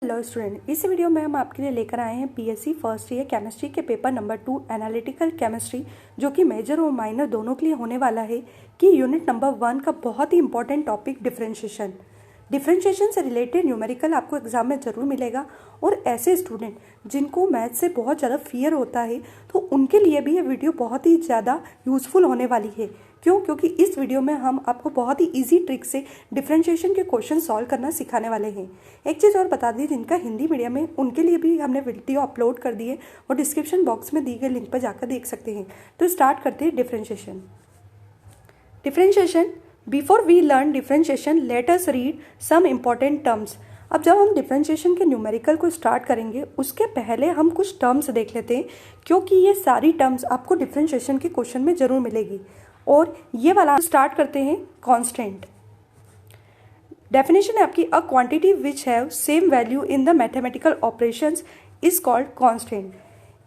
Hello student, इस video में हम आपके लिए लेकर आए हैं बीएससी फर्स्ट ईयर केमिस्ट्री के पेपर नंबर 2 एनालिटिकल केमिस्ट्री, जो कि मेजर और माइनर दोनों के लिए होने वाला है। कि यूनिट नंबर 1 का बहुत ही इंपॉर्टेंट टॉपिक डिफरेंशिएशन से रिलेटेड न्यूमेरिकल आपको एग्जाम में जरूर मिलेगा। और ऐसे स्टूडेंट जिनको मैथ से बहुत ज़्यादा फियर होता है तो उनके लिए भी ये वीडियो बहुत ही ज़्यादा यूज़फुल होने वाली है। क्यों? क्योंकि इस वीडियो में हम आपको बहुत ही इजी ट्रिक से डिफरेंशिएशन के क्वेश्चन सॉल्व करना सिखाने वाले हैं। एक चीज़ और बता दी, जिनका हिंदी मीडियम है उनके लिए भी हमने वीडियो अपलोड कर दी है और डिस्क्रिप्शन बॉक्स में दी गई लिंक पर जाकर देख सकते हैं। तो स्टार्ट करते हैं differentiation. Before we learn differentiation let us read some important terms. अब जब हम डिफरेंशिएशन के न्यूमेरिकल को स्टार्ट करेंगे उसके पहले हम कुछ टर्म्स देख लेते हैं, क्योंकि ये सारी टर्म्स आपको डिफरेंशिएशन के क्वेश्चन में जरूर मिलेगी। और ये वाला स्टार्ट करते हैं कांस्टेंट। डेफिनेशन है आपकी, अ quantity which have same value in the mathematical operations is called constant.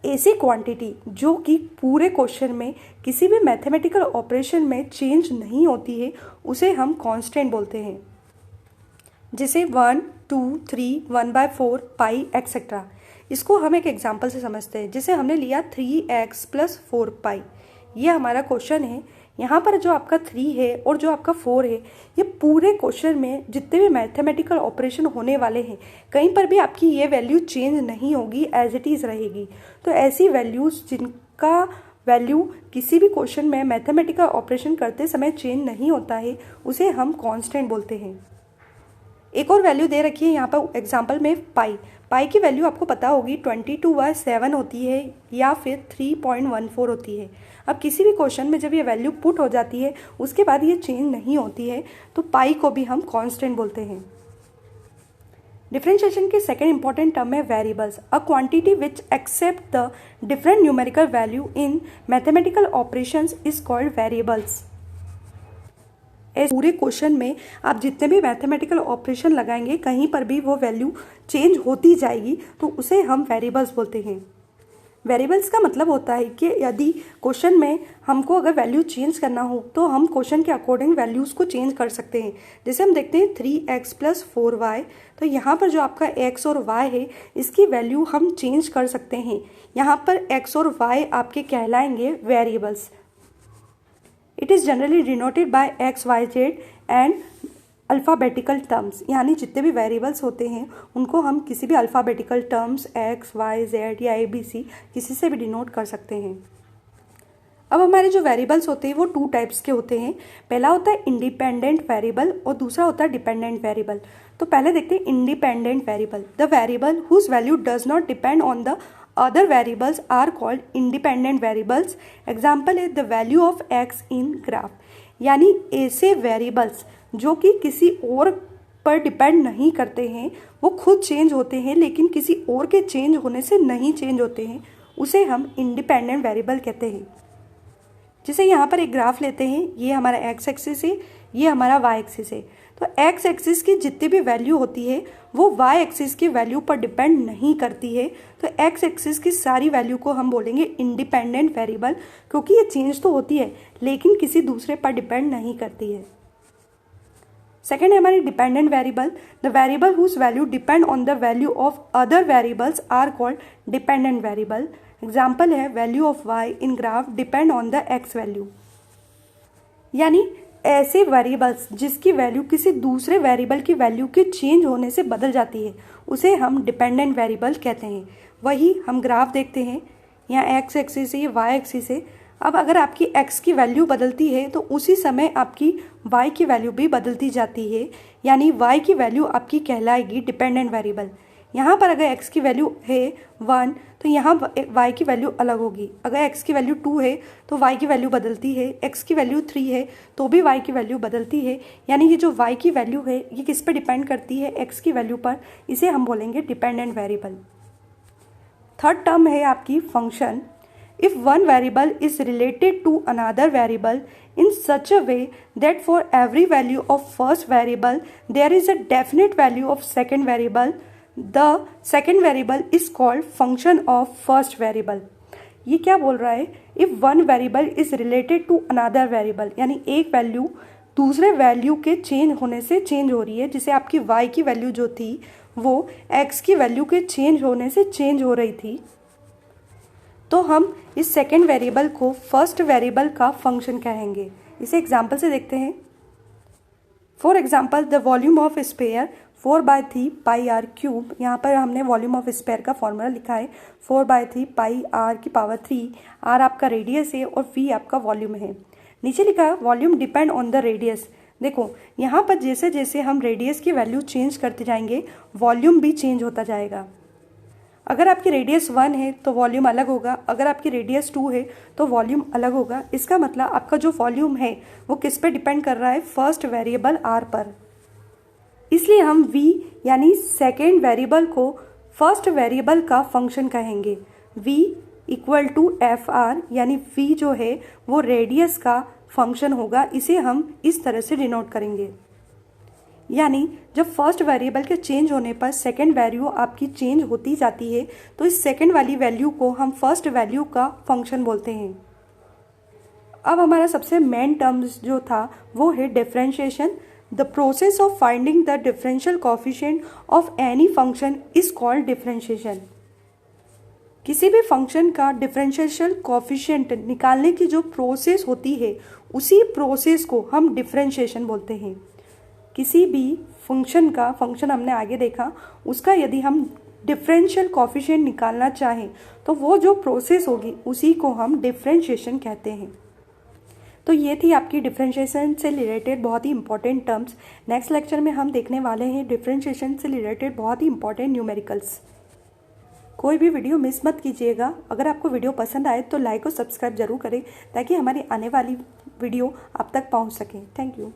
ऐसी क्वांटिटी जो कि पूरे क्वेश्चन में किसी भी मैथमेटिकल ऑपरेशन में चेंज नहीं होती है उसे हम कांस्टेंट बोलते हैं। जैसे 1, 2, 3, 1/4 पाई एक्सेट्रा। इसको हम एक एग्जांपल से समझते हैं। जैसे हमने लिया 3x + 4 पाई, ये हमारा क्वेश्चन है। यहाँ पर जो आपका 3 है और जो आपका 4 है, ये पूरे क्वेश्चन में जितने भी मैथमेटिकल ऑपरेशन होने वाले हैं कहीं पर भी आपकी ये वैल्यू चेंज नहीं होगी, एज इट इज़ रहेगी। तो ऐसी वैल्यूज जिनका वैल्यू किसी भी क्वेश्चन में मैथमेटिकल ऑपरेशन करते समय चेंज नहीं होता है उसे हम कांस्टेंट बोलते हैं। एक और वैल्यू दे रखी है यहाँ पर एग्जाम्पल में पाई की वैल्यू आपको पता होगी 22/7 होती है या फिर 3.14 होती है। अब किसी भी क्वेश्चन में जब ये वैल्यू पुट हो जाती है उसके बाद ये चेंज नहीं होती है तो पाई को भी हम कांस्टेंट बोलते हैं। डिफरेंशिएशन के सेकेंड इंपॉर्टेंट टर्म है variables. A quantity which accept the different numerical value in mathematical operations is called variables. पूरे क्वेश्चन में आप जितने भी मैथमेटिकल ऑपरेशन लगाएंगे कहीं पर भी वो वैल्यू चेंज होती जाएगी तो उसे हम वेरिएबल्स बोलते हैं। वेरिएबल्स का मतलब होता है कि यदि क्वेश्चन में हमको अगर वैल्यू चेंज करना हो तो हम क्वेश्चन के अकॉर्डिंग वैल्यूज़ को चेंज कर सकते हैं। जैसे हम देखते हैं 3x + 4y, तो यहाँ पर जो आपका x और y है इसकी वैल्यू हम चेंज कर सकते हैं। यहाँ पर x और y आपके कहलाएंगे variables. It is generally denoted by x, y, z and alphabetical terms. यानी जितने भी वेरिएबल्स होते हैं उनको हम किसी भी alphabetical terms x, y, z या ABC किसी से भी डिनोट कर सकते हैं। अब हमारे जो वेरिएबल्स होते हैं वो 2 टाइप्स के होते हैं। पहला होता है इंडिपेंडेंट वेरिएबल और दूसरा होता है डिपेंडेंट वेरिएबल। तो पहले देखते हैं independent variable. The variable whose value does not depend on the other variables are called independent variables. Example है the value of x in graph. यानी ऐसे वेरिएबल्स जो कि किसी और पर डिपेंड नहीं करते हैं, वो खुद चेंज होते हैं लेकिन किसी और के चेंज होने से नहीं चेंज होते हैं, उसे हम इंडिपेंडेंट वेरिएबल कहते हैं। जैसे यहाँ पर एक ग्राफ लेते हैं, ये हमारा x एक्सिस है, ये हमारा y एक्सिस है। तो x एक्सिस की जितनी भी वैल्यू होती है वो y एक्सिस की वैल्यू पर डिपेंड नहीं करती है। तो x एक्सिस की सारी वैल्यू को हम बोलेंगे इंडिपेंडेंट वेरिएबल, क्योंकि ये चेंज तो होती है लेकिन किसी दूसरे पर डिपेंड नहीं करती है। सेकेंड है हमारी dependent variable. The variable whose value depend on the value of other variables are called dependent variable. Example है value of y in graph depend on the x value. यानी ऐसे वेरिएबल्स जिसकी value किसी दूसरे variable की value के change होने से बदल जाती है उसे हम डिपेंडेंट वेरिएबल कहते हैं। वही हम ग्राफ देखते हैं, यहाँ x एक्सिस है, ये y एक्सिस है। अब अगर आपकी x की वैल्यू बदलती है तो उसी समय आपकी y की वैल्यू भी बदलती जाती है। यानी y की वैल्यू आपकी कहलाएगी डिपेंडेंट वेरिएबल। यहाँ पर अगर x की वैल्यू है 1 तो यहाँ y की वैल्यू अलग होगी। अगर x की वैल्यू 2 है तो y की वैल्यू बदलती है, x की वैल्यू 3 है तो भी y की वैल्यू बदलती है। यानी ये जो y की वैल्यू है ये किस पर डिपेंड करती है? x की वैल्यू पर। इसे हम बोलेंगे डिपेंडेंट वेरिएबल। थर्ड टर्म है आपकी function. If one variable is related to another variable in such a way that for every value of first variable there is a definite value of second variable, the second variable is called function of first variable. ये क्या बोल रहा है? If one variable is related to another variable, यानी एक value दूसरे value के change होने से चेंज हो रही है। जैसे आपकी y की वैल्यू जो थी वो x की वैल्यू के चेंज होने से चेंज हो रही थी, तो हम इस सेकेंड वेरिएबल को फर्स्ट वेरिएबल का फंक्शन कहेंगे। इसे एग्जाम्पल से देखते हैं। For example the volume of sphere 4/3 pi r cube. यहाँ पर हमने वॉल्यूम ऑफ स्पेयर का फॉर्मूला लिखा है 4/3 पाई आर की पावर 3। आर आपका रेडियस है और वी आपका वॉल्यूम है। नीचे लिखा है volume depend on the radius. देखो यहाँ पर जैसे जैसे हम रेडियस की वैल्यू चेंज करते जाएंगे वॉल्यूम भी चेंज होता जाएगा। अगर आपकी रेडियस 1 है तो वॉल्यूम अलग होगा, अगर आपकी रेडियस 2 है तो वॉल्यूम अलग होगा। इसका मतलब आपका जो वॉल्यूम है वो किस पे डिपेंड कर रहा है, फर्स्ट वेरिएबल आर पर। इसलिए हम v यानी सेकेंड वेरिएबल को फर्स्ट वेरिएबल का फंक्शन कहेंगे। v equal to f r, यानी v जो है वो रेडियस का फंक्शन होगा। इसे हम इस तरह से डिनोट करेंगे, यानी जब फर्स्ट वेरिएबल के चेंज होने पर सेकेंड वैल्यू आपकी चेंज होती जाती है तो इस सेकेंड वाली वैल्यू को हम फर्स्ट वैल्यू का फंक्शन बोलते हैं। अब हमारा सबसे मेन टर्म्स जो था वो है differentiation. The process of finding the differential coefficient of any function is called differentiation. किसी भी फंक्शन का डिफरेंशियल कोएफिशिएंट निकालने की जो प्रोसेस होती है उसी प्रोसेस को हम डिफरेंशिएशन बोलते हैं। किसी भी फंक्शन हमने आगे देखा, उसका यदि हम डिफरेंशियल कोएफिशिएंट निकालना चाहें तो वो जो प्रोसेस होगी उसी को हम डिफरेंशिएशन कहते हैं। तो ये थी आपकी डिफरेंशिएशन से रिलेटेड बहुत ही इंपॉर्टेंट टर्म्स। नेक्स्ट लेक्चर में हम देखने वाले हैं डिफरेंशिएशन से रिलेटेड बहुत ही इंपॉर्टेंट न्यूमेरिकल्स। कोई भी वीडियो मिस मत कीजिएगा। अगर आपको वीडियो पसंद आए तो लाइक और सब्सक्राइब जरूर करें ताकि हमारी आने वाली वीडियो आप तक पहुंच सके। Thank you.